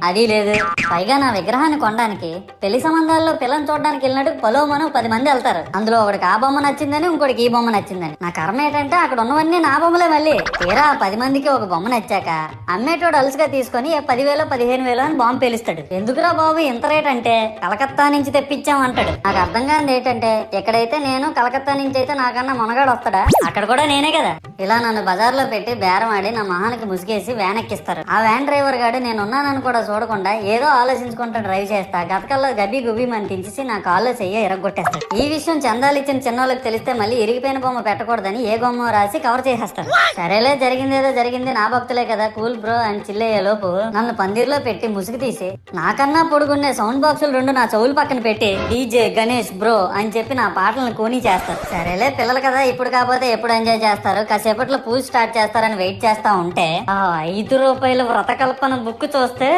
అది లేదు. పైగా నా విగ్రహాన్ని కొనడానికి పెళ్లి సంబంధాల్లో పిల్లని చూడడానికి వెళ్ళినట్టు పొలోమను 10 మంది వెళ్తారు. అందులో ఒకడికి ఆ బొమ్మ నచ్చిందని, ఇంకోటికి ఈ బొమ్మ నచ్చిందని. నా కర్మ ఏంటంటే అక్కడ ఉన్నవన్నీ నా బొమ్మలే. మళ్ళీ తీరా 10 మందికి ఒక బొమ్మ నచ్చాక అమ్మేటోడు అలుసుగా తీసుకొని 10,000 15,000 అని బాంబు పేలుస్తాడు. ఎందుకురా బాబు ఇంత రేట్ అంటే కలకత్తా నుంచి తెప్పించాం అంటాడు. నాకు అర్థం కానిది ఏంటంటే ఎక్కడైతే నేను కలకత్తా నుంచి అయితే నాకన్నా మొనగాడు వస్తాడా, అక్కడ కూడా నేనే కదా. ఇలా నన్ను బజార్లో పెట్టి బేరం ఆడి నా మొహానికి ముసుగేసి వ్యాన్ ఎక్కిస్తారు. ఆ వ్యాన్ డ్రైవర్ గాడు నేనున్నానని కూడా చూడకుండా ఏదో ఆలోచించుకుంటూ డ్రైవ్ చేస్తా గతకల్లో గబ్బి గుబ్బి అని తించేసి నా కాల్లో చెయ్యి ఎరగొట్టేస్తాడు. ఈ విషయం చందాలు ఇచ్చిన చిన్నోళ్ళకి తెలిస్తే మళ్ళీ ఇరిగిపోయిన బొమ్మ పెట్టకూడదని ఏ బొమ్మ రాసి కవర్ చేసేస్తాడు. సరేలే జరిగిందేదో జరిగింది, నా భక్తులే కదా, కూల్ బ్రో అని చిల్లయ్యే లోపు నన్ను పందిర్లో పెట్టి ముసుగు తీసి నాకన్నా పొడుగుండే సౌండ్ బాక్సులు 2 నా చెవులు పక్కన పెట్టి డీజే గణేష్ బ్రో అని చెప్పి నా పాటలను కూనీ చేస్తారు. సరేలే పిల్లలు కదా, ఇప్పుడు కాకపోతే ఎప్పుడు ఎంజాయ్ చేస్తారు, కాసేపట్లో పూజ స్టార్ట్ చేస్తారని వెయిట్ చేస్తా ఉంటే ఆ 5 రూపాయల వ్రతకల్పన బుక్ చూస్తే